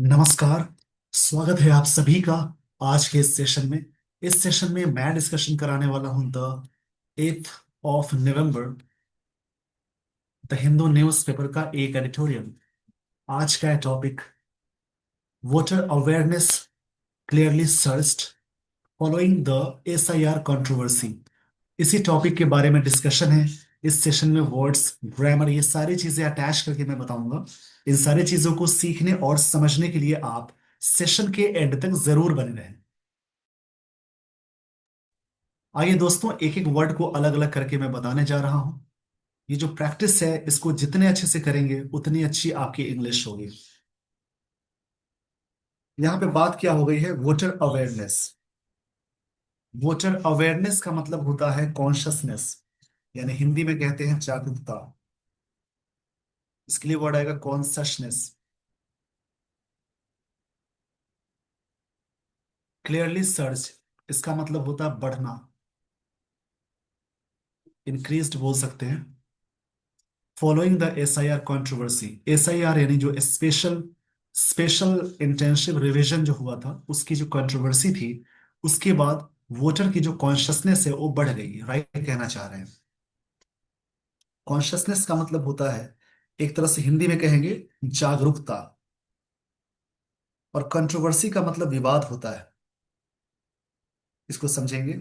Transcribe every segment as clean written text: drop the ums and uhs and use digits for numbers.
नमस्कार। स्वागत है आप सभी का आज के इस सेशन में। इस सेशन में मैं डिस्कशन कराने वाला हूं the 8 of November the Hindu newspaper का एक एडिटोरियल। आज का है topic voter awareness clearly searched following the SIR controversy. इसी टॉपिक के बारे में डिस्कशन है। इस सेशन में वर्ड्स, ग्रामर, ये सारी चीजें अटैच करके मैं बताऊंगा। इन सारी चीजों को सीखने और समझने के लिए आप सेशन के एंड तक जरूर बने रहें। आइए दोस्तों, एक एक वर्ड को अलग अलग करके मैं बताने जा रहा हूं। ये जो प्रैक्टिस है, इसको जितने अच्छे से करेंगे उतनी अच्छी आपकी इंग्लिश होगी। यहाँ पे बात क्या हो गई है, वोटर अवेयरनेस। वोटर अवेयरनेस का मतलब होता है कॉन्शसनेस, यानी हिंदी में कहते हैं जागरूकता। इसके लिए वर्ड आएगा कॉन्शसनेस। क्लियरली सर्च, इसका मतलब होता है बढ़ना, इंक्रीज्ड बोल सकते हैं। Following the SIR controversy, SIR यानी जो स्पेशल स्पेशल इंटेंसिव रिवीजन जो हुआ था, उसकी जो कंट्रोवर्सी थी, उसके बाद वोटर की जो कॉन्शसनेस है वो बढ़ गई, राइट कहना चाह रहे हैं। कॉन्शसनेस का मतलब होता है, एक तरह से हिंदी में कहेंगे जागरूकता, और कंट्रोवर्सी का मतलब विवाद होता है। इसको समझेंगे।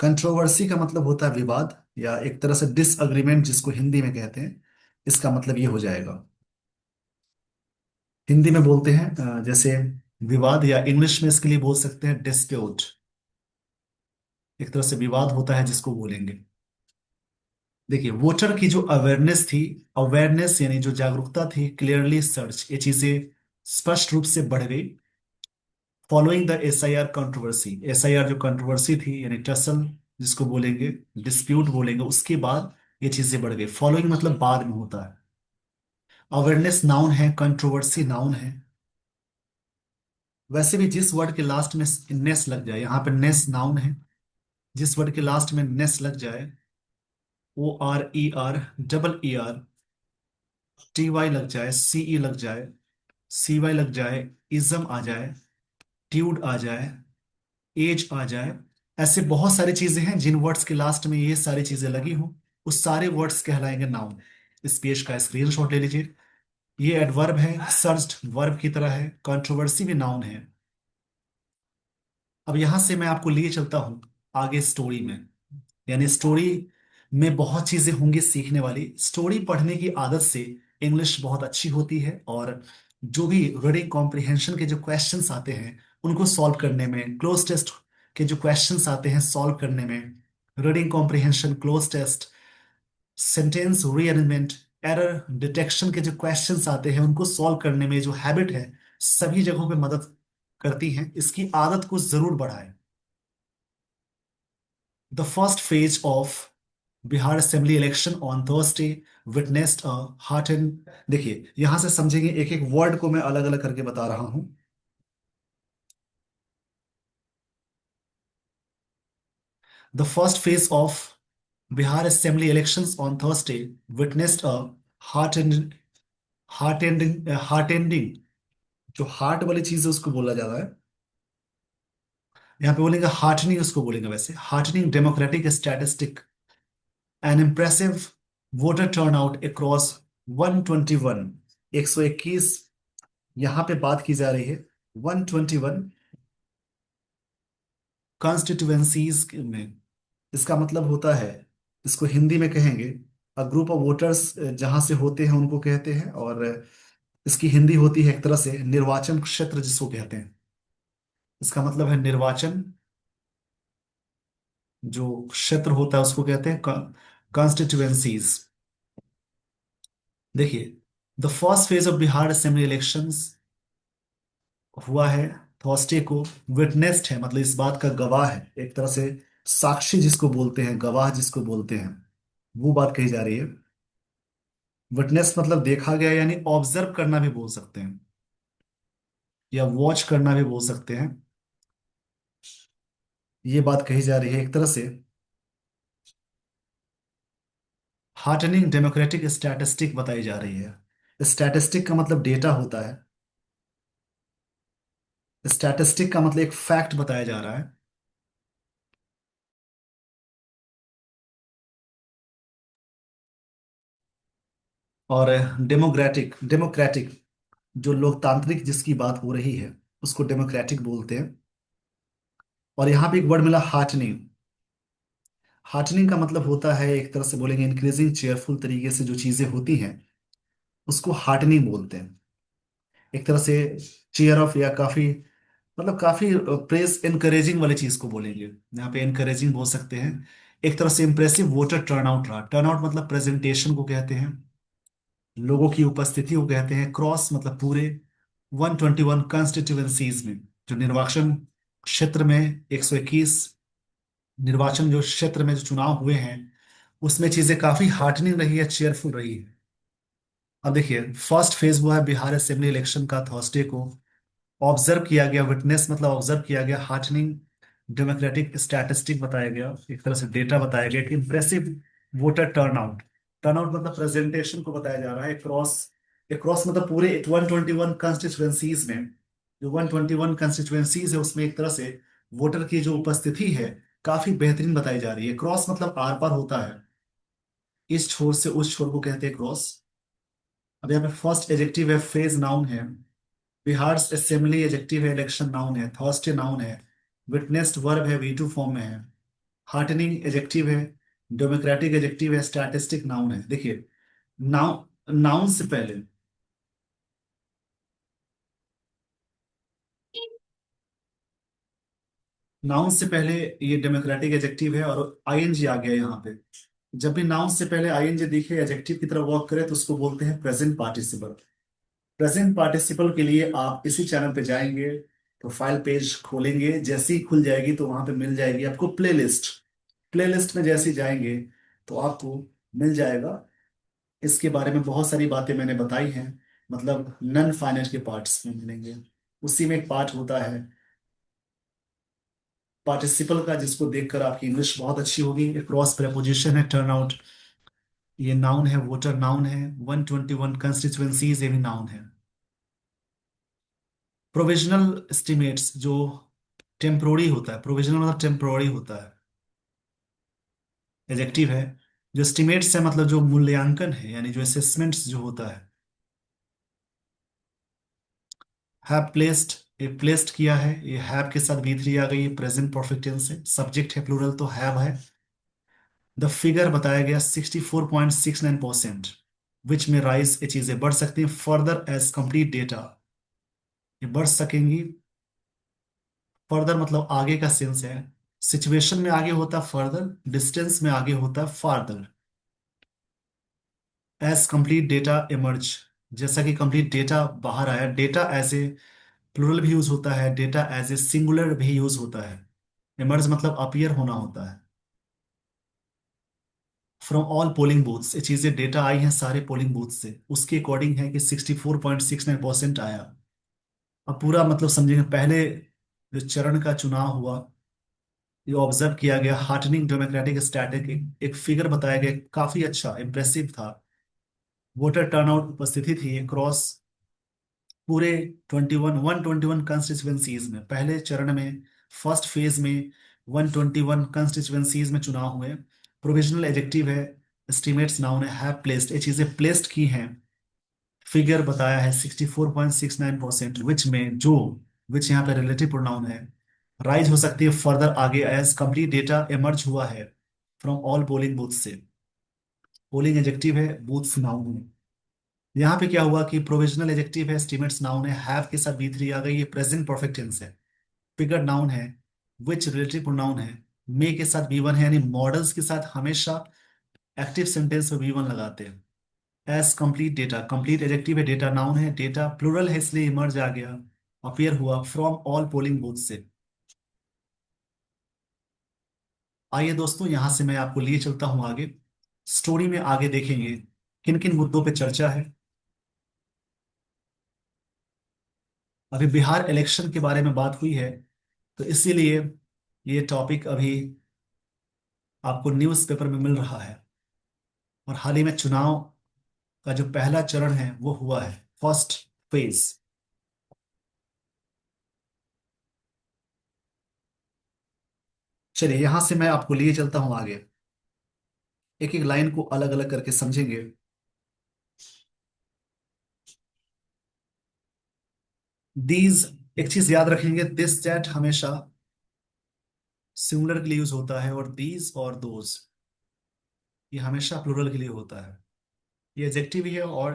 कंट्रोवर्सी का मतलब होता है विवाद, या एक तरह से डिसअग्रीमेंट जिसको हिंदी में कहते हैं, इसका मतलब ये हो जाएगा। हिंदी में बोलते हैं जैसे विवाद, या इंग्लिश में इसके लिए बोल सकते हैं डिस्प्यूट। एक तरह से विवाद होता है जिसको बोलेंगे। देखिए, वोटर की जो अवेयरनेस थी, अवेयरनेस यानी जो जागरूकता थी, क्लियरली सर्च, ये चीजें स्पष्ट रूप से बढ़ गई। Following the SIR controversy, SIR जो कंट्रोवर्सी थी यानी टसल जिसको बोलेंगे, डिस्प्यूट बोलेंगे, उसके बाद ये चीजें बढ़ गई। फॉलोइंग मतलब बाद में होता है। अवेयरनेस नाउन है, कंट्रोवर्सी नाउन है। वैसे भी जिस वर्ड के लास्ट में नेस लग जाए, यहाँ पे नेस नाउन है, जिस वर्ड के लास्ट में नेस लग जाए, ORER, ER, TY लग जाए, CE लग जाए, CY लग जाए, इज्म आ जाए, ट्यूड आ जाए, एज आ जाए, ऐसे बहुत सारी चीजें हैं जिन वर्ड्स के लास्ट में ये सारी चीजें लगी हों, उस सारे वर्ड्स कहलाएंगे नाउन। इस पेज का स्क्रीनशॉट ले लीजिए। ये एडवर्ब है, सर्च्ड वर्ब की तरह है, कंट्रोवर्सी भी नाउन है। अब यहां से मैं आपको लिए चलता हूं आगे स्टोरी में। यानी स्टोरी में बहुत चीजें होंगी सीखने वाली। स्टोरी पढ़ने की आदत से इंग्लिश बहुत अच्छी होती है, और जो भी रीडिंग कॉम्प्रिहेंशन के जो क्वेश्चंस आते हैं उनको सॉल्व करने में, क्लोज टेस्ट के जो क्वेश्चंस आते हैं सॉल्व करने में, reading comprehension, cloze test, sentence rearrangement, error detection के जो क्वेश्चंस आते हैं उनको सॉल्व करने में जो हैबिट है, सभी जगहों पे मदद करती हैं। इसकी आदत को जरूर बढ़ाएं। The first phase of Bihar assembly election on Thursday witnessed a heart and, देखिए यहां से समझेंगे, एक एक वर्ड को मैं अलग अलग करके बता रहा हूं। The first phase of Bihar assembly elections on Thursday witnessed a heart and heart ending, जो हार्ट वाली चीज है उसको बोला जा रहा है, यहाँ पे बोलेंगे हार्टनिंग, उसको बोलेंगे वैसे heartening democratic statistic, N impressive voter turnout across 121, 121, यहां पे बात की जा रही है 121 कॉन्स्टिट्यूएंसीज में। इसका मतलब होता है, इसको हिंदी में कहेंगे अ ग्रुप ऑफ वोटर्स, जहां से होते हैं उनको कहते हैं, और इसकी हिंदी होती है एक तरह से निर्वाचन क्षेत्र जिसको कहते हैं। इसका मतलब है निर्वाचन, जो क्षेत्र होता है उसको कहते हैं कॉन्स्टिट्यूएंसीज। देखिए, the first phase of Bihar assembly elections हुआ है थर्सडे को। विटनेस्ड है मतलब इस बात का गवाह है, एक तरह से साक्षी जिसको बोलते हैं, गवाह जिसको बोलते हैं, वो बात कही जा रही है। विटनेस मतलब देखा गया, यानी ऑब्जर्व करना भी बोल सकते हैं, या वॉच करना भी बोल सकते हैं। ये बात कही जा रही है एक तरह से हार्टनिंग डेमोक्रेटिक स्टैटिस्टिक बताई जा रही है। स्टैटिस्टिक का मतलब डेटा होता है। स्टैटिस्टिक का मतलब एक फैक्ट बताया जा रहा है। और डेमोक्रेटिक डेमोक्रेटिक जो लोकतांत्रिक जिसकी बात हो रही है उसको डेमोक्रेटिक बोलते हैं। और यहाँ पे एक वर्ड मिला हार्टनिंग। हार्टनिंग का मतलब होता है, एक तरह से बोलेंगे इंक्रीजिंग चेयरफुल तरीके से जो चीजें होती हैं उसको हार्टनिंग बोलते हैं। एक तरह से चीयर ऑफ या काफी मतलब काफी प्रेस इनकरेजिंग वाली चीज को बोलेंगे। यहाँ पे इनकरेजिंग बोल सकते हैं। एक तरह से इंप्रेसिव वोटर टर्नआउट रहा। टर्नआउट मतलब प्रेजेंटेशन को कहते हैं, लोगों की उपस्थिति को कहते हैं। क्रॉस मतलब पूरे 121 कंस्टिट्यूएंसीज में, जो निर्वाचन क्षेत्र में 121 निर्वाचन जो क्षेत्र में जो चुनाव हुए हैं उसमें चीजें काफी हार्टनिंग रही है, चेयरफुल रही है। अब देखिए, फर्स्ट फेज हुआ है बिहार असेंबली इलेक्शन का थर्सडे को। ऑब्जर्व किया गया, विटनेस मतलब ऑब्जर्व किया गया, हार्टनिंग डेमोक्रेटिक स्टैटिस्टिक बताया गया, एक तरह से डेटा बताया गया कि इंप्रेसिव वोटर टर्नआउट। टर्नआउट मतलब प्रेजेंटेशन को बताया जा रहा है। क्रॉस, क्रॉस मतलब पूरे 121 कंस्टिट्यूएंसीज में, जो 121 कंस्टिट्यूएंसीज है उसमें एक तरह से वोटर की जो उपस्थिति है काफी बेहतरीन बताई जा रही है। क्रॉस मतलब आर पार होता है, इस छोर से उस छोर को कहते हैं क्रॉस। अब यहाँ पे फर्स्ट एजेक्टिव है, फेज नाउन है। बिहार असेंबली एजेक्टिव है, इलेक्शन नाउन है, थर्सडे नाउन है, विटनेस्ड वर्ब है, वी टू फॉर्म में है, हार्टनिंग एजेक्टिव है, डेमोक्रेटिक एजेक्टिव है, स्टैटिस्टिक नाउन है। देखिए, नाउन नाउन से पहले, नाउन से पहले ये डेमोक्रेटिक एजेक्टिव है और आईएनजी आ गया यहाँ पे। जब भी नाउन से पहले आईएनजी दिखे, एजेक्टिव की तरफ वर्क करे, तो उसको बोलते हैं प्रेजेंट पार्टिसिपल। प्रेजेंट पार्टिसिपल के लिए आप इसी चैनल पे जाएंगे, प्रोफाइल पेज खोलेंगे, जैसे ही खुल जाएगी तो वहां पे मिल जाएगी आपको प्लेलिस्ट। प्लेलिस्ट में जैसे ही जाएंगे तो आपको मिल जाएगा। इसके बारे में बहुत सारी बातें मैंने बताई हैं, मतलब नन फाइनेंस के पार्ट्स में मिलेंगे। उसी में एक पार्ट होता है पार्टिसिपल का, जिसको देखकर आपकी इंग्लिश बहुत अच्छी होगी। एक क्रॉस प्रेपोजिशन है टर्न आउट, ये नाउन है, वोटर नाउन है, 121 कंस्टिट्यूएंसीज ये भी नाउन है। प्रोविजनल एस्टिमेट्स जो टेम्पोररी होता है, प्रोविजनल मतलब टेम्पोररी होता है, एडजेक्टिव है। जो एस्टिमेट्स है मतलब जो मूल्यांकन है, यानी जो असेसमेंट्स जो होता है। हैव प्लेस्ड, ये प्लेस्ड किया है, ये हैव के साथ बी थ्री आ गई, ये प्रेजेंट परफेक्ट टेंस है, सब्जेक्ट है प्लूरल तो हैव है। द फिगर बताया गया 64.69%, विच में राइज, ये चीजें बढ़ सकती हैं फर्दर एज कंप्लीट डेटा, ये बढ़ सकेंगी। फर्दर मतलब आगे का सेंस है। सिचुएशन में आगे होता फर्दर, डिस्टेंस में आगे होता farther. As complete data emerge, जैसा कि कंप्लीट डेटा बाहर आया। डेटा एज ए प्लूरल भी यूज होता है, डेटा एज ए सिंगुलर भी यूज होता है। इमर्ज मतलब अपीयर होना होता है। फ्रॉम ऑल पोलिंग बूथ्स, ये चीजें डेटा आई हैं सारे पोलिंग बूथ से, उसके अकॉर्डिंग है कि 64.69% आया। अब पूरा मतलब समझेंगे, पहले जो चरण का चुनाव हुआ, ये ऑब्जर्व किया गया, हार्टनिंग डेमोक्रेटिक स्टैटिक, एक फिगर बताया गया, काफी अच्छा इंप्रेसिव था। वोटर टर्नआउट उपस्थिति थी क्रॉस पूरे 121 कंस्टिट्यूएंसीज में, पहले चरण में, फर्स्ट फेज में 121 कंस्टिट्यूएंसीज में चुनाव हुए। प्रोविजनल एडजेक्टिव है, एस्टिमेट्स नाउन है, हैव प्लेस्ड, ये चीजें प्लेस्ड की हैं। फिगर बताया है 64.69%, विच में जो, विच यहाँ पे रिलेटिव प्रोनाउन है। राइज हो सकती है फर्दर आगे, एज कंप्लीट डेटा इमर्ज हुआ है फ्रॉम ऑल पोलिंग बूथ से। पोलिंग एडजेक्टिव है, बूथ्स नाउन है। यहाँ पे क्या हुआ कि प्रोविजनल एडजेक्टिव है, एस्टिमेट्स नाउन है, हैव के साथ बी थ्री आ गई, ये प्रेजेंट परफेक्ट टेंस है। फिगर नाउन है, विच रिलेटिव प्रोनाउन है, मे के साथ बी वन है, यानी मॉडल्स के साथ हमेशा एक्टिव सेंटेंस में बी वन लगाते हैं। As complete data, complete adjective है, डेटा नाउन है, डेटा प्लूरल है इसलिए इमर्ज आ गया, अपीयर हुआ फ्रॉम ऑल पोलिंग बूथ से। आइए दोस्तों, यहां से मैं आपको लिए चलता हूं आगे। स्टोरी में आगे देखेंगे किन किन मुद्दों पे चर्चा है। अभी बिहार इलेक्शन के बारे में बात हुई है, तो इसीलिए ये टॉपिक अभी आपको न्यूज़पेपर में मिल रहा है। और हाल ही में चुनाव का जो पहला चरण है वो हुआ है, फर्स्ट फेज। चलिए यहां से मैं आपको लिए चलता हूं आगे, एक एक लाइन को अलग अलग करके समझेंगे। दीज, एक चीज याद रखेंगे, दिस दैट हमेशा सिंगुलर के लिए यूज होता है, और दीज और दोज ये हमेशा प्लूरल के लिए होता है। ये एडजेक्टिव भी है और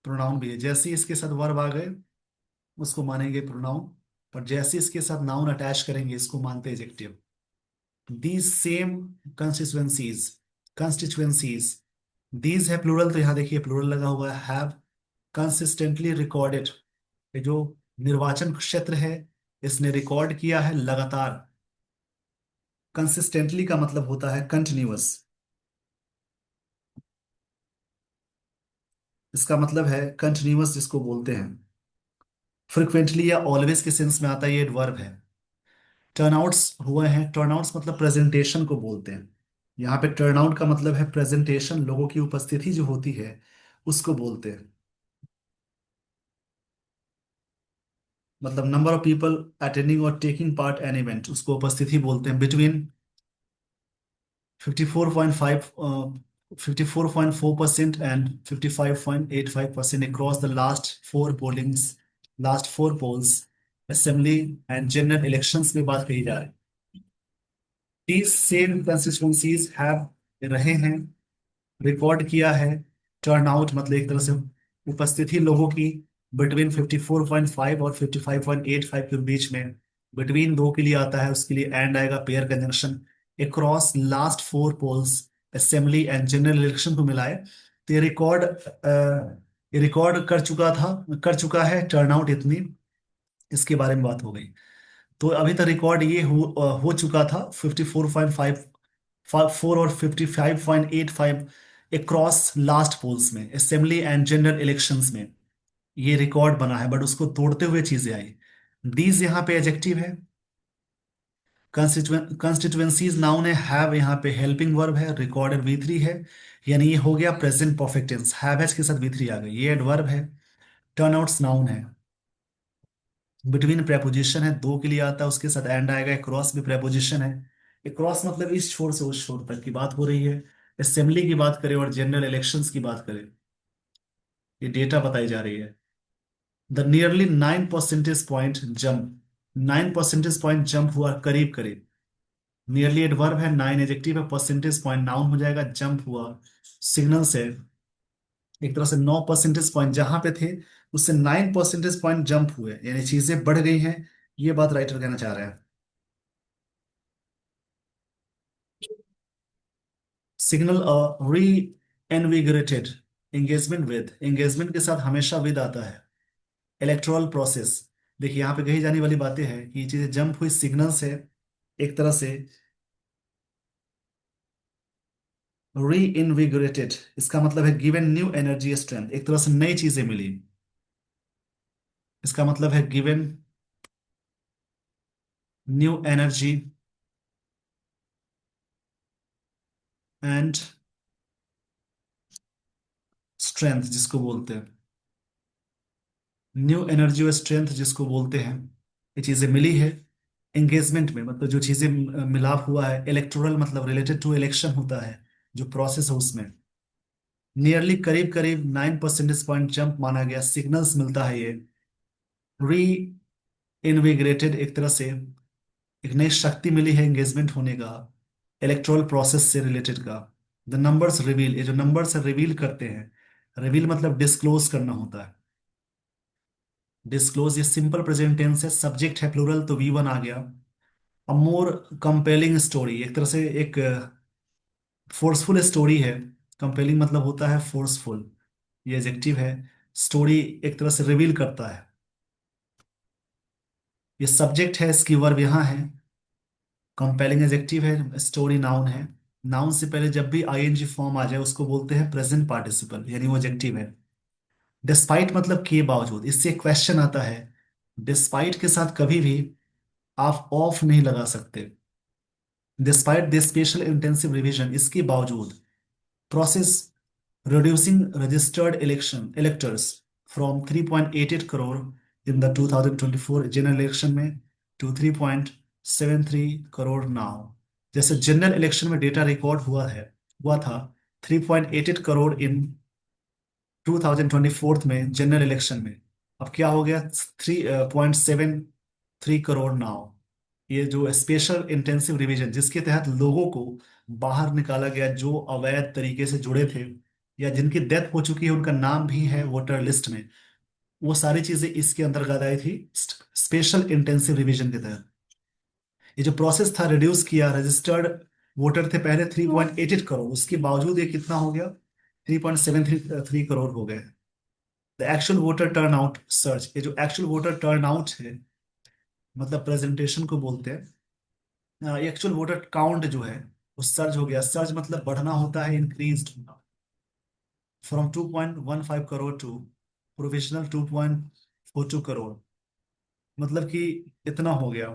प्रोनाउन भी है। जैसे ही इसके साथ वर्ब आ गए उसको मानेंगे प्रोनाउन, पर जैसे ही इसके साथ नाउन अटैच करेंगे इसको मानते हैं adjective. These same constituencies, constituencies, these है प्लूरल, तो यहां देखिए प्लूरल लगा हुआ है, हैव कंसिस्टेंटली रिकॉर्डेड, ये जो निर्वाचन क्षेत्र है इसने रिकॉर्ड किया है लगातार। कंसिस्टेंटली का मतलब होता है कंटिन्यूअस, इसका मतलब है कंटिन्यूअस जिसको बोलते हैं। फ्रिक्वेंटली या ऑलवेज के सेंस में आता है, ये एडवर्ब है। टर्नआउट्स हुए हैं, टर्नआउट्स मतलब प्रेजेंटेशन को बोलते हैं। यहाँ पे टर्नआउट का मतलब है प्रेजेंटेशन, लोगों की उपस्थिति जो होती है उसको बोलते हैं। मतलब नंबर ऑफ पीपल अटेंडिंग और टेकिंग पार्ट एन इवेंट, उसको उपस्थिति बोलते हैं। Between 54.5 54.4% and 55.85% across the last four polls, assembly and general elections में बात कही जा रही है। These same constituencies have रहे हैं, रिकॉर्ड किया है। टर्न आउट मतलब एक तरह से उपस्थिति लोगों की, बिटवीन 54.5 और 55.85 के बीच में। बिटवीन दो के लिए आता है, उसके लिए एंड आएगा, pair conjunction. Across last four polls, assembly and general election को मिलाए तो ये रिकॉर्ड कर चुका है टर्नआउट इतनी, इसके बारे में बात हो गई। तो अभी तक रिकॉर्ड ये हो चुका था 54.54 और 55.85 अक्रॉस लास्ट पोल्स में, असेंबली एंड जनरल इलेक्शंस में ये रिकॉर्ड बना है, बट उसको तोड़ते हुए चीजें आई। दीज यहाँ पे एडजेक्टिव है, कंस्टिट्युएंसीज नाउन है, हैव यहाँ पे हेल्पिंग वर्ब है, रिकॉर्डेड वी थ्री है, यानी ये हो गया present perfect tense, have as के साथ वी थ्री आ गई, ये एडवर्ब है। टर्नआउट्स नाउन है, बिटवीन प्रेपोजिशन है, दो के लिए आता है, उसके साथ एंड आएगा। क्रॉस भी प्रेपोजिशन है, क्रॉस मतलब इस छोर से उस छोर तक की बात हो रही है। असेंबली की बात करें और जनरल इलेक्शंस की बात करें, ये डेटा बताई जा रही है। The nearly 9 percentage point jump, 9 percentage point jump हुआ, करीब करीब। नियरली एडवर्ब है, नाइन एडजेक्टिव है, परसेंटेज पॉइंट नाउन हो जाएगा, जंप हुआ सिग्नल से एक तरह से 9 परसेंटेज पॉइंट जहां पे थे उससे 9 परसेंटेज पॉइंट जंप हुए, यानी चीजें बढ़ गई हैं। ये बात राइटर कहना चाह रहे हैं। सिग्नल री एनविगरेटेड, एंगेजमेंट विद, एंगेजमेंट के साथ हमेशा विद आता है। इलेक्ट्रल प्रोसेस, देखिए यहाँ पे कही जाने वाली बातें हैं कि ये चीजें जंप हुई सिग्नल से, एक तरह से री इनविगरेटेड, इसका मतलब है गिवन न्यू एनर्जी स्ट्रेंथ, एक तरह से नई चीजें मिली, इसका मतलब है given new energy and strength जिसको बोलते हैं, न्यू एनर्जी और स्ट्रेंथ जिसको बोलते हैं, ये चीजें मिली है एंगेजमेंट में। मतलब जो चीजें मिलाप हुआ है, इलेक्टोरल मतलब रिलेटेड टू इलेक्शन होता है, जो प्रोसेस है उसमें नियरली करीब करीब 9 परसेंटेज पॉइंट जंप माना गया, सिग्नल्स मिलता है ये। री इनविग्रेटेड, एक तरह से एक नई शक्ति मिली है एंगेजमेंट होने का, इलेक्टोरल प्रोसेस से रिलेटेड का। द नंबर्स रिवील, ये जो नंबर्स रिवील करते हैं, रिवील मतलब डिस्क्लोज करना होता है। डिस्क्लोज ये सिंपल प्रेजेंट टेंस है, सब्जेक्ट है प्लूरल तो वी वन आ गया। अ मोर कंपेलिंग स्टोरी, एक तरह से एक फोर्सफुल स्टोरी है। कंपेलिंग मतलब होता है फोर्सफुल, ये एडजेक्टिव है। स्टोरी एक तरह से रिवील करता है, ये सब्जेक्ट है, इसकी वर्ब यहाँ है। कंपेलिंग एडजेक्टिव है, स्टोरी नाउन है। नाउन से पहले जब भी आईएनजी फॉर्म आ जाए उसको बोलते हैं प्रेजेंट पार्टिसिपल, यानी वो एडजेक्टिव है। डिस्पाइट मतलब के बावजूद, इससे क्वेश्चन आता है, डिस्पाइट के साथ कभी भी आप ऑफ नहीं लगा सकते। Despite this special intensive revision, इसके बावजूद, process reducing registered election electors from 3.88 crore in the 2024 general election में to 3.73 करोड़ नाउ। जैसे जनरल इलेक्शन में डेटा रिकॉर्ड हुआ था 3.88 करोड़ इन 2024 में जनरल इलेक्शन में। अब क्या हो गया 3.73 करोड़ नाउ। ये जो स्पेशल इंटेंसिव रिवीजन जिसके तहत लोगों को बाहर निकाला गया जो अवैध तरीके से जुड़े थे या जिनकी डेथ हो चुकी है उनका नाम भी है वोटर लिस्ट में, वो सारी चीजें इसके अंतर्गत आई थी स्पेशल इंटेंसिव रिवीजन के तहत। ये जो प्रोसेस था रिड्यूस किया, रजिस्टर्ड वोटर थे पहले 3.88 करोड़, उसके बावजूद ये कितना हो गया 3.73 करोड़ हो गए। The actual voter turn out search, ये जो एक्चुअल वोटर टर्न आउट है मतलब प्रेजेंटेशन को बोलते हैं, एक्चुअल वोटर काउंट जो है वो सर्ज हो गया। सर्ज मतलब बढ़ना होता है, इंक्रीज होना, from 2.15 crore to provisional 2.42 crore, मतलब कि इतना हो गया।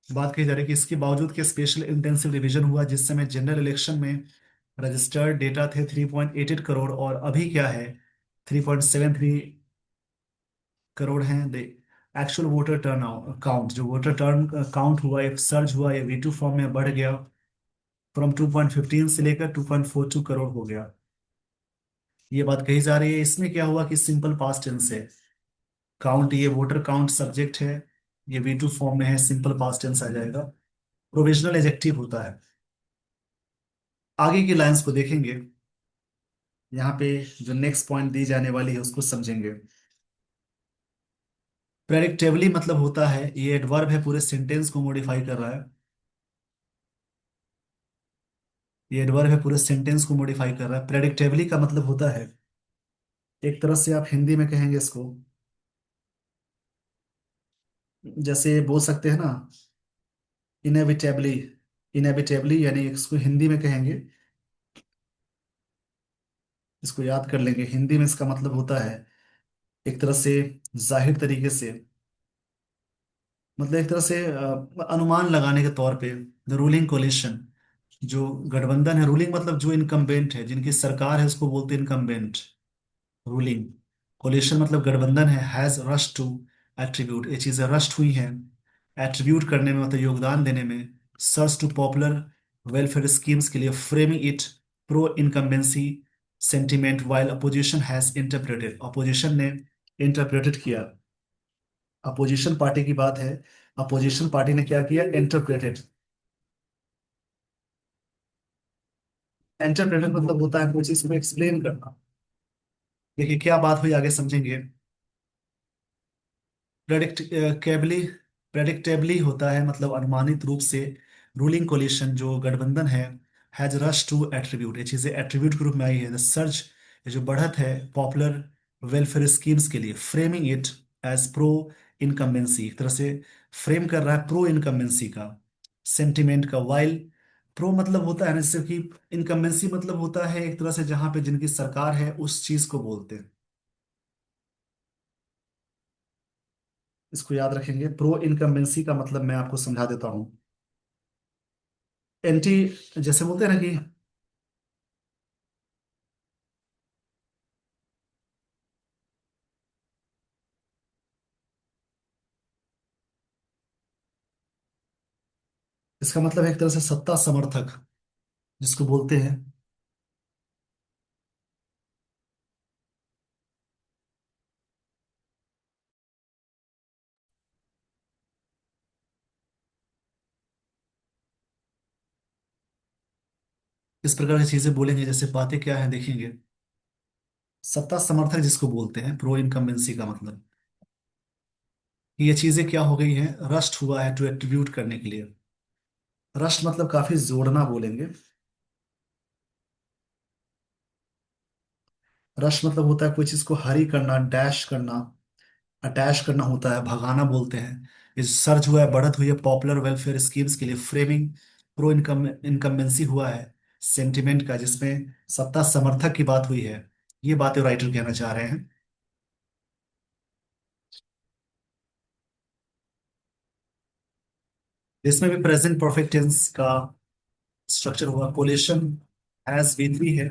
बात कही जा रही है कि इसके बावजूद कि स्पेशल इंटेंसिव रिवीजन हुआ जिस समय जनरल इलेक्शन में रजिस्टर्ड डेटा थे 3.88 करोड़ और अभी क्या है 3.73 करोड़ हैं। दे एक्चुअल वोटर टर्न काउंट, जो वोटर टर्न काउंट हुआ, एक सर्च हुआ, ये V2 फॉर्म में बढ़ गया, फ्रॉम 2.15 से लेकर 2.42 करोड़ हो गया। ये बात कही जा रही है। इसमें क्या हुआ कि सिंपल पास्ट टेंस है काउंट, ये वोटर काउंट सब्जेक्ट है, ये V2 फॉर्म में है, सिंपल पास्ट टेंस आ जाएगा, प्रोविजनल एडजेक्टिव होता है। आगे की लाइंस को देखेंगे, यहाँ पे जो नेक्स्ट पॉइंट दी जाने वाली है उसको समझेंगे। प्रेडिक्टेबली मतलब होता है, ये एडवर्ब है, पूरे सेंटेंस को मॉडिफाई कर रहा है। ये एडवर्ब है, पूरे सेंटेंस को मॉडिफाई कर रहा है। प्रेडिक्टेबली का मतलब होता है, एक तरह से आप हिंदी में कहेंगे इसको, जैसे बोल सकते हैं ना इनएविटेबली। इनएविटेबली यानी इसको हिंदी में कहेंगे, इसको याद कर लेंगे। हिंदी में इसका मतलब होता है एक तरह से जाहिर तरीके से, मतलब एक तरह से अनुमान लगाने के तौर पे द रूलिंग कोलिशन, जो गठबंधन है, रूलिंग मतलब जो इनकम्बेंट है, जिनकी सरकार है उसको बोलते हैं इनकम्बेंट। रूलिंग कोलिशन मतलब गठबंधन है, हैज रश टू एट्रीब्यूट, ये चीजें रस्ट हुई हैं एट्रीब्यूट करने में, मतलब योगदान देने में, search to popular welfare schemes के लिए, framing it pro incumbency sentiment while opposition has interpreted, opposition ने इंटरप्रेटेड किया। अपोजिशन पार्टी की बात है, अपोजिशन पार्टी ने क्या किया इंटरप्रेटेड। इंटरप्रेटेड मतलब होता है कोई चीज को एक्सप्लेन करना। देखिए क्या बात हुई आगे समझेंगे। प्रेडिक्टेबली, प्रेडिक्टेबली होता है मतलब अनुमानित रूप से, रूलिंग कोलिशन जो गठबंधन है, हैज रश टू एट्रीब्यूट, ये चीजें एट्रीब्यूट के रूप में आई है। द सर्च, ये जो बढ़त है पॉपुलर वेलफेयर स्कीम्स के लिए, framing it as pro incumbency, एक तरह से फ्रेम कर रहा है प्रो इनकम्बेंसी का सेंटिमेंट का। वाइल प्रो मतलब होता है ना, जैसे कि इनकम्बेंसी मतलब होता है एक तरह से जहां पे जिनकी सरकार है उस चीज को बोलते हैं। इसको याद रखेंगे, प्रो इनकम्बेंसी का मतलब मैं आपको समझा देता हूँ। एंटी, जैसे बोलते हैं ना कि इसका मतलब है एक तरह से सत्ता समर्थक जिसको बोलते हैं। इस प्रकार की चीजें बोलेंगे, जैसे बातें क्या है देखेंगे। सत्ता समर्थक जिसको बोलते हैं, प्रो इनकम्बेंसी का मतलब कि ये चीजें क्या हो गई हैं, रस्ट हुआ है टू एट्रीब्यूट करने के लिए। रस्ट मतलब काफी जोड़ना बोलेंगे। रश मतलब होता है कोई चीज को हरी करना, डैश करना, अटैच करना होता है, भगाना बोलते हैं। इस सर्च हुआ है, बढ़त हुई है पॉपुलर वेलफेयर स्कीम्स के लिए, फ्रेमिंग प्रो इनकम्बेंसी हुआ है सेंटिमेंट का, जिसमें सत्ता समर्थक की बात हुई है। ये बातें राइटर कहना चाह रहे हैं। इसमें भी प्रेजेंट परफेक्ट टेंस का स्ट्रक्चर हुआ, कोलेशन हैज V3 है,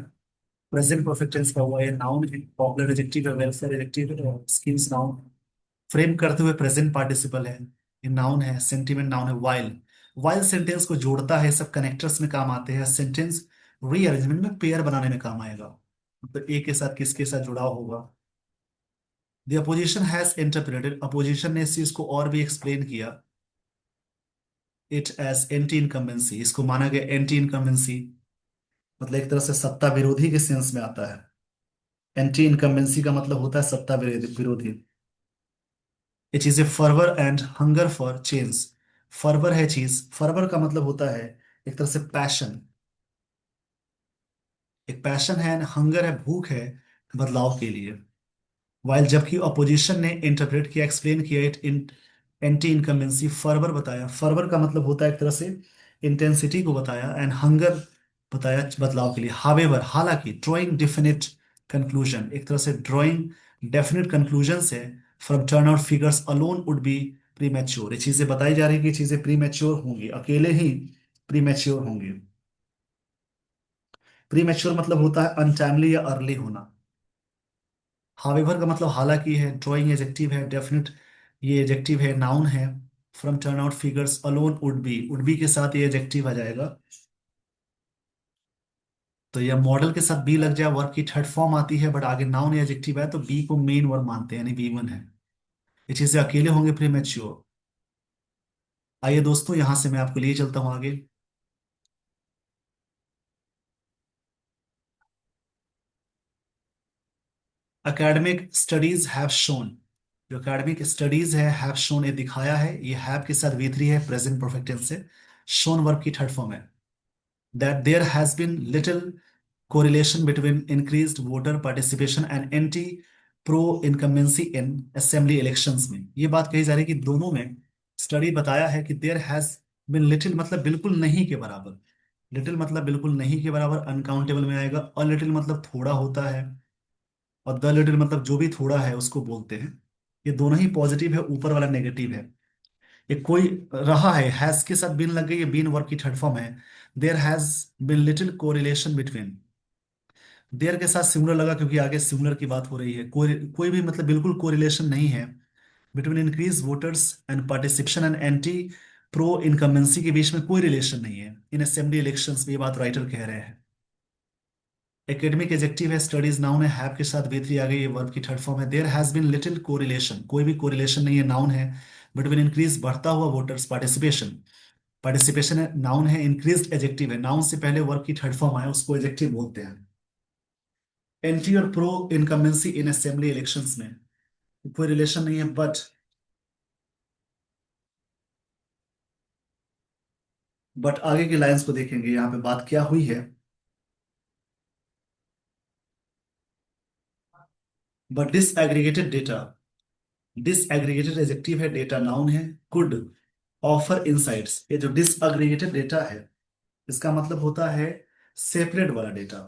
प्रेजेंट परफेक्ट टेंस का हुआ है, नाउन है, पॉपुलर एडजेक्टिव है, वेलफेयर एडजेक्टिव है, स्किल्स नाउन, फ्रेम करते हुए प्रेजेंट पार्टिसिपल है, ये नाउन है, सेंटिमेंट नाउन है, वाइल सेंटेंस को जोड़ता है, सब कनेक्टर्स में काम आते हैं, सेंटेंस रीअरेंजमेंट में पेयर बनाने में काम आएगा, तो एक के साथ किसके साथ जुड़ाव होगा। The opposition has interpreted, opposition ने इस चीज को और भी एक्सप्लेन किया, इट एज एंटी इनकम्बेंसी, इसको माना गया एंटी इनकम्बेंसी, मतलब एक तरह से सत्ता विरोधी के सेंस में आता है। एंटी इनकम्बेंसी का मतलब होता है सत्ता विरोधी। ये चीजें fervour and hunger for change, fervour है चीज, फर्वर का मतलब होता है एक तरह से पैशन, एक पैशन है, एंड हंगर है, भूख है बदलाव के लिए। वाइल जबकि अपोजिशन ने इंटरप्रेट किया, एक्सप्लेन किया, it in anti incumbency, fervour बताया, फर्वर का मतलब होता है एक तरह से इंटेंसिटी को बताया, एंड हंगर बताया बदलाव के लिए। हावेवर हालांकि, ड्राइंग डेफिनेट कंक्लूजन, एक तरह से ड्राइंग डेफिनेट कंक्लूजन से from turn out figures alone would be premature, ये चीजें बताई जा रही है कि ये चीजें प्रीमेच्योर होंगी, अकेले ही प्रीमेच्योर होंगी। प्रीमेच्योर मतलब होता है अनटाइमली या अर्ली होना। हावेवर का मतलब हालांकि है, ड्राइंग एजेक्टिव है, डेफिनेट ये एजेक्टिव है, नाउन है, from turn out figures alone would be के साथ ये एजेक्टिव आ जाएगा, तो यह मॉडल के साथ बी लग जाए, वर्ब की थर्ड फॉर्म आती है, बट आगे नाउन या एजेक्टिव है तो बी को मेन वर्ब मानते हैं, यानी बी1 है। ये चीजें अकेले होंगे प्रीमेच्योर। आइए दोस्तों, यहां से मैं आपको लिए चलता हूं आगे। एकेडमिक स्टडीज हैव शोन, जो एकेडमिक स्टडीज है हैव शोन, ये दिखाया है, ये हैव के साथ V3 है, प्रेजेंट परफेक्ट टेंस से, शोन वर्ब की थर्ड फॉर्म है, that there has been little correlation between increased voter participation and anti pro incumbency in assembly elections में, ये बात कही जा रही है कि दोनों में स्टडी बताया है कि देयर हैज बिन लिटिल मतलब बिल्कुल नहीं के बराबर, लिटिल मतलब बिल्कुल नहीं के बराबर अनकाउंटेबल में आएगा, और लिटिल मतलब थोड़ा होता है, और द लिटिल मतलब जो भी थोड़ा है उसको बोलते हैं। ये दोनों ही पॉजिटिव है, ऊपर वाला नेगेटिव है। ये कोई रहा है, हैज के साथ बीन लग गई, ये बीन वर्ब की थर्ड फॉर्म है, there has been little correlation between, there के साथ सिमिलर लगा क्योंकि आगे सिमिलर की बात हो रही है, कोई कोई भी मतलब बिल्कुल कोरिलेशन नहीं है between increase voters and participation and anti pro incumbency, के बीच में कोई रिलेशन नहीं है इन असेंबली इलेक्शंस में, ये बात राइटर कह रहे हैं। एकेडमिक एजेक्टिव है, स्टडीज नाउन है, हैव के साथ V3 आ गई, ये वर्ब की थर्ड फॉर्म है, there has been little correlation, कोई भी कोरिलेशन नहीं है, नाउन है, बिटवीन इंक्रीज बढ़ता हुआ वोटर्स पार्टिसिपेशन, पार्टिसिपेशन है, नाउन है, इंक्रीज्ड एजेक्टिव है, नाउन से पहले वर्ब की थर्ड फॉर्म आया उसको एजेक्टिव बोलते हैं। एंटी और प्रो इनकम्बेंसी इन असेंबली इलेक्शंस में कोई रिलेशन नहीं है, बट आगे की लाइंस को देखेंगे, यहाँ पे बात क्या हुई है। But disaggregated data, disaggregated adjective है, डेटा नाउन है, कुड ऑफर इनसाइट्स, ये जो डिसएग्रीगेटेड डेटा है इसका मतलब होता है सेपरेट वाला डेटा,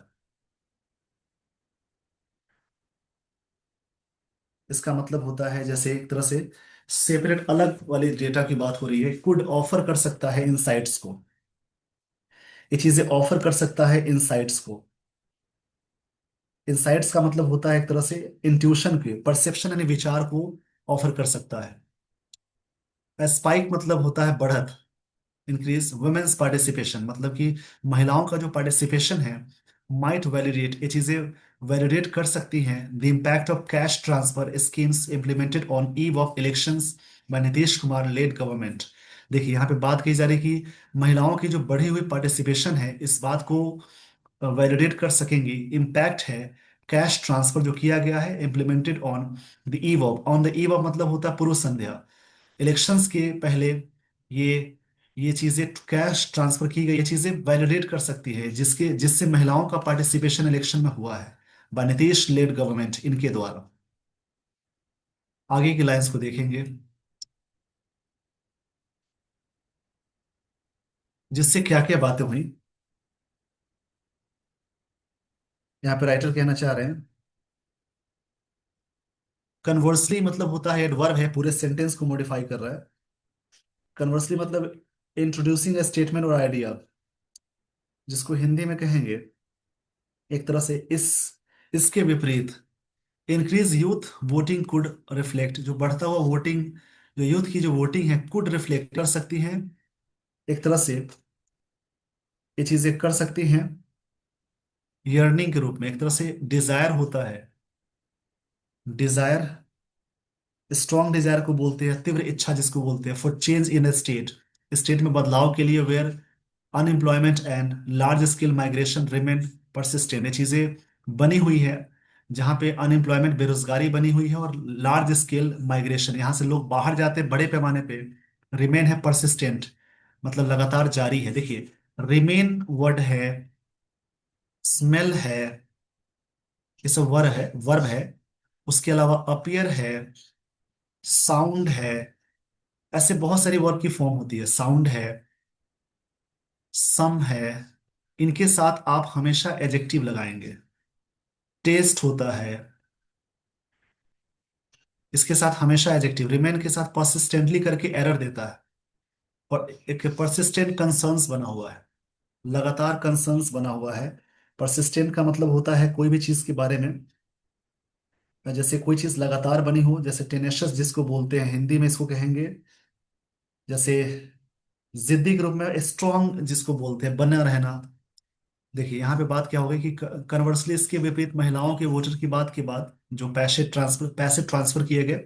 इसका मतलब होता है जैसे एक तरह से सेपरेट अलग वाले डेटा की बात हो रही है, कुड ऑफर कर सकता है इनसाइट्स को, ये चीजें ऑफर कर सकता है इनसाइट्स को। इनसाइट्स का मतलब होता है एक तरह से इंट्यूशन के, परसेप्शन यानी विचार को ऑफर कर सकता है। स्पाइक मतलब होता है बढ़त, इंक्रीज वुमेन्स पार्टिसिपेशन मतलब कि महिलाओं का जो पार्टिसिपेशन है, माइट वैलिडेट, ये चीजें वैलिडेट कर सकती हैं the impact of cash transfer schemes implemented on eve of elections by Nitish Kumar led government. देखिए यहाँ पे बात की जा रही है कि महिलाओं की जो बढ़ी हुई पार्टिसिपेशन है, इस बात को वैलिडेट कर सकेंगी, इम्पैक्ट है कैश ट्रांसफर जो किया गया है, implemented on the eve of, on the eve of मतलब होता है पूर्व संध्या, इलेक्शंस के पहले, ये ये चीजें कैश ट्रांसफर की गई, ये चीजें वैलिडेट कर सकती है जिसके जिससे महिलाओं का पार्टिसिपेशन इलेक्शन में हुआ है बाय नीतीश लेड गवर्नमेंट, इनके द्वारा। आगे की लाइंस को देखेंगे, जिससे क्या क्या बातें हुई। यहाँ पे राइटर कहना चाह रहे हैं, कन्वर्सली मतलब होता है एडवर्ब है, पूरे सेंटेंस को मॉडिफाई कर रहा है। कन्वर्सली मतलब इंट्रोड्यूसिंग ए स्टेटमेंट और आइडिया, जिसको हिंदी में कहेंगे एक तरह से इसके विपरीत increase youth voting could reflect, जो बढ़ता हुआ वोटिंग, जो यूथ की जो वोटिंग है कुड रिफ्लेक्ट कर सकती है, एक तरह से ये चीजें कर सकती हैं यर्निंग के रूप में, एक तरह से डिजायर होता है, डिजायर, स्ट्रॉन्ग डिजायर को बोलते हैं, तीव्र इच्छा जिसको बोलते हैं, for change in state, state में बदलाव के लिए, where unemployment and large scale migration remain persistent, ये चीजें बनी हुई है जहाँ पे अनएम्प्लॉयमेंट, बेरोजगारी बनी हुई है, और लार्ज स्केल माइग्रेशन, यहाँ से लोग बाहर जाते हैं बड़े पैमाने पे, रिमेन है परसिस्टेंट, मतलब लगातार जारी है। देखिए, रिमेन वर्ड है, स्मेल है, ये सब वर्ब है, उसके अलावा अपीयर है, साउंड है, ऐसे बहुत सारी वर्ब की फॉर्म होती है, साउंड है, सम है, इनके साथ आप हमेशा एडजेक्टिव लगाएंगे। टेस्ट होता है, इसके साथ हमेशा एडजेक्टिव, रिमेन के साथ परसिस्टेंटली करके एरर देता है, और एक परसिस्टेंट कंसर्न्स बना हुआ है, लगातार कंसर्न्स बना हुआ है। परसिस्टेंट का मतलब होता है कोई भी चीज के बारे में, जैसे कोई चीज लगातार बनी हो, जैसे टेनेशियस जिसको बोलते हैं, हिंदी में इसको कहेंगे, जैसे जिद्दी के रूप में स्ट्रॉन्ग जिसको बोलते हैं, बना रहना। देखिए यहाँ पे बात क्या हो गई कि कन्वर्सली इसके विपरीत महिलाओं के वोटर की बात के बाद जो पैसे ट्रांसफर किए गए,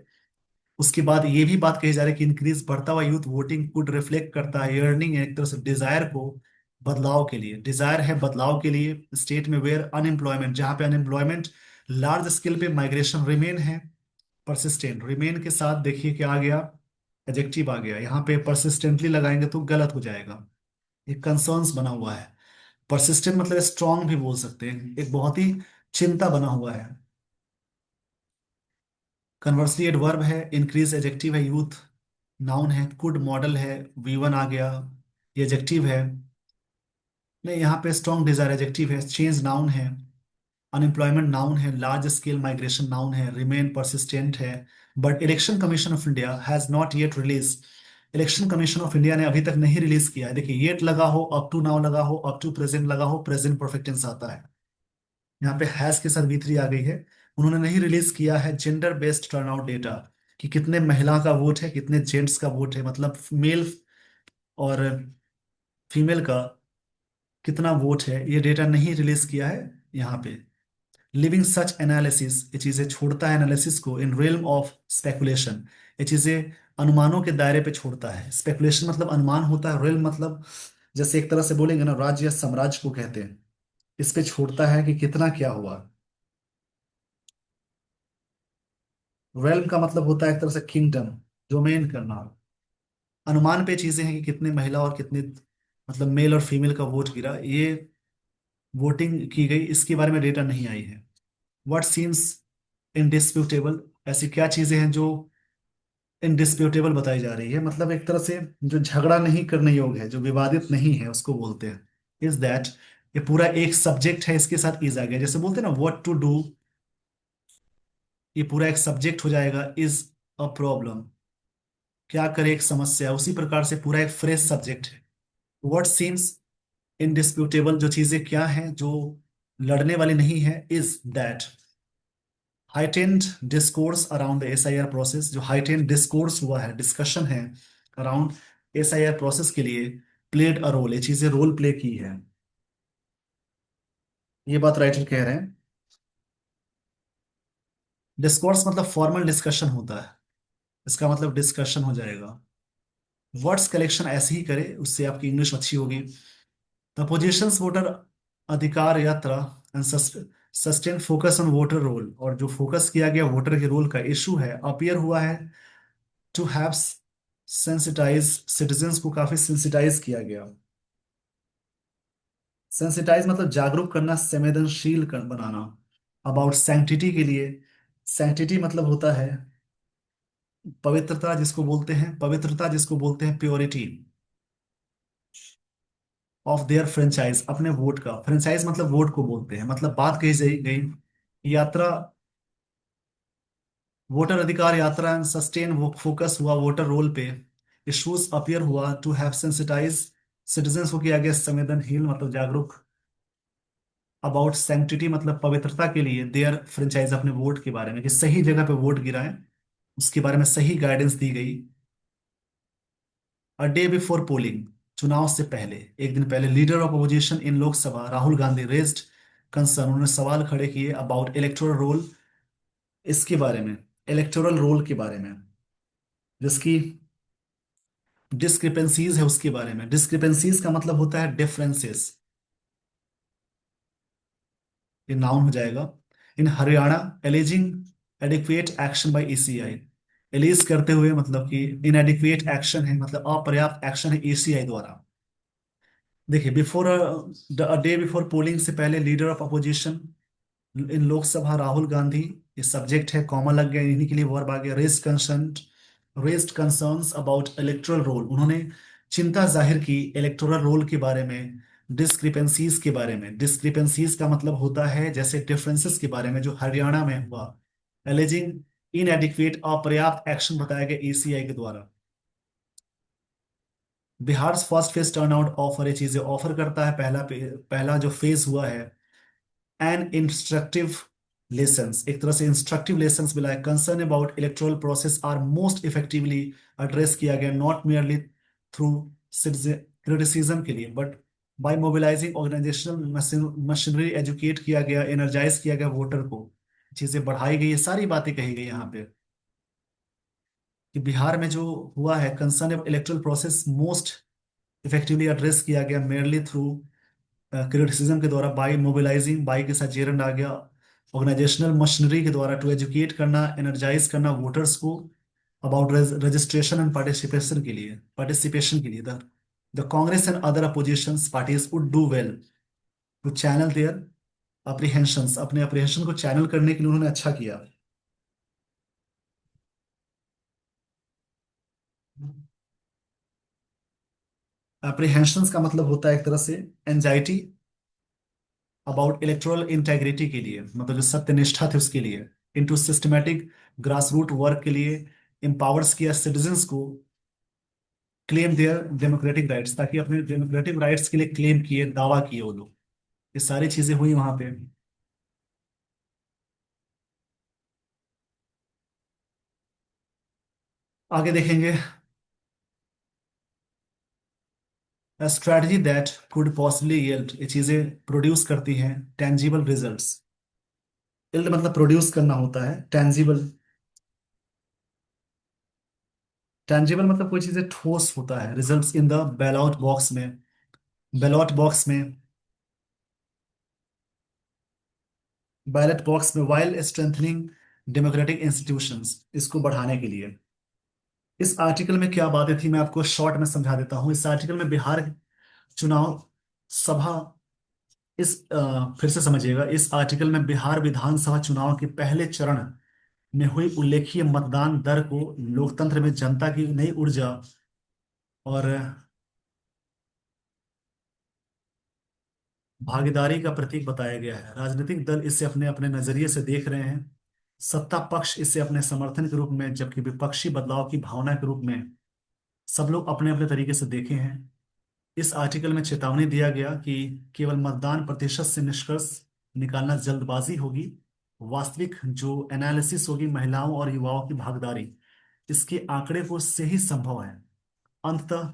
उसके बाद ये भी बात कही जा रही है कि इंक्रीज, बढ़ता हुआ यूथ वोटिंग कुड रिफ्लेक्ट करता है अर्निंग, एक तरह से डिजायर को, बदलाव के लिए, डिजायर है बदलाव के लिए, स्टेट में वेयर अनएम्प्लॉयमेंट, जहां पे अनएम्प्लॉयमेंट, लार्ज स्केल पे माइग्रेशन, रिमेन है परसिस्टेंट, रिमेन के साथ देखिए क्या आ गया, एडजेक्टिव आ गया, यहाँ पे परसिस्टेंटली लगाएंगे तो गलत हो जाएगा, एक कंसर्न्स बना हुआ है। परसिस्टेंट मतलब स्ट्रांग भी बोल सकते हैं, एक बहुत ही चिंता बना हुआ है। कन्वर्सली एडवर्ब है, इंक्रीज एडजेक्टिव है, यूथ नाउन है, कुड मॉडल है, वी वन आ गया, ये एडजेक्टिव है, नहीं यहाँ पे स्ट्रॉन्ग डिजायर एडजेक्टिव है, चेंज नाउन है, अनएम्प्लॉयमेंट नाउन है, लार्ज स्केल माइग्रेशन नाउन है, रिमेन परसिस्टेंट है। But election commission of India has not yet release, election commission of India ने अभी तक नहीं रिलीज किया है। देखिए, येट लगा हो, अप टू नाउ लगा हो, अप टू प्रेजेंट लगा हो, प्रेजेंट परफेक्ट टेंस आता है, यहाँ पे हैज के साथ V3 आ गई है। उन्होंने नहीं रिलीज किया है जेंडर बेस्ड टर्नआउट डेटा, कि कितने महिला का वोट है, कितने जेंट्स का वोट है, मतलब मेल और फीमेल का कितना वोट है, ये डेटा नहीं रिलीज किया है यहाँ पे। लिविंग सच एनालिसिस, ये चीजें छोड़ता है एनालिसिस को, इन realm ऑफ स्पेकुलेशन, ये चीजें अनुमानों के दायरे पे छोड़ता है, स्पेकुलेशन मतलब अनुमान होता है, realm मतलब जैसे एक तरह से बोलेंगे ना, राज्य या साम्राज्य को कहते हैं, इस पे छोड़ता है कि कितना क्या हुआ। realm का मतलब होता है एक तरह से किंगडम, डोमेन करना, अनुमान पे चीजें हैं कि कितने महिला और कितने, मतलब मेल और फीमेल का वोट गिरा, ये वोटिंग की गई, इसके बारे में डेटा नहीं आई है। व्हाट सीम्स इनडिस्प्यूटेबल, ऐसी क्या चीजें हैं जो इनडिस्प्यूटेबल बताई जा रही है, मतलब एक तरह से जो झगड़ा नहीं करने योग्य है, जो विवादित नहीं है, उसको बोलते हैं। इज दैट, ये पूरा एक सब्जेक्ट है, इसके साथ इज आ गया, जैसे बोलते हैं ना व्हाट टू डू, ये पूरा एक सब्जेक्ट हो जाएगा, इज अ प्रॉब्लम, क्या करे एक समस्या, उसी प्रकार से पूरा एक फ्रेश सब्जेक्ट है। व्हाट सीम्स इनडिस्प्यूटेबल, जो चीजें क्या हैं जो लड़ने वाली नहीं है, is that heightened discourse around SIR process, जो हाइटेंड डिस्कोर्स हुआ है, डिस्कशन है अराउंड SIR प्रोसेस के लिए, प्लेड अ रोल, ये चीजें रोल प्ले की है, ये बात राइटर कह रहे हैं। डिस्कोर्स मतलब फॉर्मल डिस्कशन होता है, इसका मतलब डिस्कशन हो जाएगा। वर्ड्स कलेक्शन ऐसे ही करे, उससे आपकी इंग्लिश अच्छी होगी। The positions voter, Adhikar Yatra, and sustain focus on voter roll, और जो फोकस किया गया वोटर के रोल का इशू है, अपीयर हुआ है टू हैव सेंसिटाइज, सिटीजन्स को काफी सेंसिटाइज किया गया। सेंसिटाइज मतलब जागरूक करना, संवेदनशील बनाना, अबाउट सैंक्टिटी के लिए, सैंक्टिटी मतलब होता है पवित्रता, जिसको बोलते हैं पवित्रता, जिसको बोलते हैं प्योरिटी, ऑफ देयर फ्रेंचाइज, अपने वोट का, फ्रेंचाइज मतलब वोट को बोलते हैं, मतलब बात कही गई यात्रा, voter Adhikar Yatra, and sustain, वो फोकस हुआ वोटर रोल पे, इश्यूज अपीयर हुआ टू हैव सेंसिटाइज, सिटीजन्स को किया गया संवेदनशील, मतलब जागरूक, अबाउट सैंक्टिटी मतलब पवित्रता के लिए देयर फ्रेंचाइज, अपने वोट के बारे में कि सही जगह पे वोट गिराएं, उसके बारे में सही गाइडेंस दी गई। अ डे बिफोर पोलिंग, चुनाव से पहले एक दिन पहले, leader of opposition in Lok Sabha Rahul Gandhi raised concern, उन्होंने सवाल खड़े किए अबाउट इलेक्टोरल रोल, इसके बारे में, इलेक्टोरल रोल के बारे में, जिसकी डिस्क्रिपेंसीज है उसके बारे में। डिस्क्रिपेंसीज का मतलब होता है डिफरेंसेस, ये नाउन हो जाएगा। In Haryana, alleging adequate action by ECI, allege करते हुए मतलब कि इनएडिक्वेट एक्शन है, मतलब अपर्याप्त एक्शन है ईसीआई द्वारा। देखिए, before a day before polling से पहले leader of opposition in Lok Sabha Rahul Gandhi, ये सब्जेक्ट है, कॉमा लग गया, इन्हीं के लिए वर्ब आ गया। Raised concerns about electoral roll, उन्होंने चिंता जाहिर की इलेक्टोरल रोल के बारे में, डिस्क्रिपेंसीज के बारे में। डिस्क्रिपेंसीज का मतलब होता है जैसे डिफरेंसेस के बारे में जो हरियाणा में हुआ। एलिजिंग इनएडिक्वेट, अपर्याप्त एक्शन बताया गया ईसीआई के द्वारा। Bihar first phase turnout offer, ये चीजें ऑफर करता है, पहला जो फेज हुआ है। एंड इंस्ट्रक्टिव लेसन्स, एक तरह से इंस्ट्रक्टिव लेसन्स मिला है। Concern about electoral process are most effectively address किया गया, नॉट मेयरली थ्रू क्रिटिसिज्म के लिए, but by mobilising organisational machinery, educate किया गया, एनर्जाइज किया गया वोटर को, चीजें बढ़ाई गई, ये सारी बातें कही गई यहाँ पे कि बिहार में जो हुआ है, concern electoral process most effectively address किया गया मेयरली थ्रू क्रिटिसिज्म के द्वारा, बाई मोबिलाइजिंग, बाई के साथ जेरंड आ गया, ऑर्गेनाइजेशनल मशीनरी के द्वारा, टू एजुकेट करना, एनर्जाइज करना वोटर्स को अबाउट रजिस्ट्रेशन एंड पार्टिसिपेशन के लिए the Congress and other opposition parties would do well to channel their apprehensions, अपने अप्रीहेंशन को चैनल करने के लिए उन्होंने अच्छा किया। अप्रीहेंशंस का मतलब होता है एक तरह से एंजाइटी अबाउट इलेक्टोरल इंटेग्रिटी के लिए, मतलब जो सत्यनिष्ठा थे उसके लिए। Into systematic grass root work के लिए, एम्पावर्स किया सिटीजन्स को, क्लेम देयर डेमोक्रेटिक राइट्स, ताकि अपने डेमोक्रेटिक राइट्स के लिए क्लेम किए, दावा किए वो लोग। ये सारी चीजें हुई वहां पे। आगे देखेंगे। Strategy that could possibly yield, ये चीजें प्रोड्यूस करती हैं टेंजिबल रिजल्ट्स। यील्ड मतलब प्रोड्यूस करना होता है, टेंजिबल, टेंजिबल मतलब कोई चीजें ठोस होता है। Results in the ballot box में, बैलॉट बॉक्स में, बैलेट बॉक्स में, वाइल स्ट्रेंथनिंग डेमोक्रेटिक इंस्टीट्यूशंस, इसको बढ़ाने के लिए। इस आर्टिकल में क्या बातें थी मैं आपको शॉर्ट में समझा देता हूँ। इस आर्टिकल में बिहार चुनाव सभा, फिर से समझिएगा, इस आर्टिकल में बिहार विधानसभा चुनाव के पहले चरण में हुई उल्लेखीय मतदान दर को लोकतंत्र में जनता की नई ऊर्जा और भागीदारी का प्रतीक बताया गया है। राजनीतिक दल इसे अपने अपने नजरिए से देख रहे हैं, सत्ता पक्ष इसे अपने समर्थन के रूप में, जबकि विपक्षी बदलाव की भावना के रूप में। सब लोग अपने अपने तरीके से देखे हैं। इस आर्टिकल में चेतावनी दिया गया कि केवल मतदान प्रतिशत से निष्कर्ष निकालना जल्दबाजी होगी। वास्तविक जो एनालिसिस होगी महिलाओं और युवाओं की भागीदारी, इसके आंकड़े को से ही संभव है। अंततः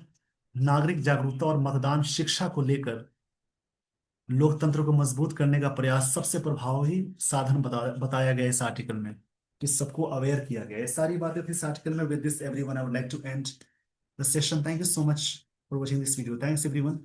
नागरिक जागरूकता और मतदान शिक्षा को लेकर लोकतंत्र को मजबूत करने का प्रयास सबसे प्रभावी साधन बताया गया इस आर्टिकल में, कि सबको अवेयर किया गया है। ये सारी बातें थी इस आर्टिकल में। With this everyone, I would like to end the session. Thank you so much for watching this video. Thanks everyone.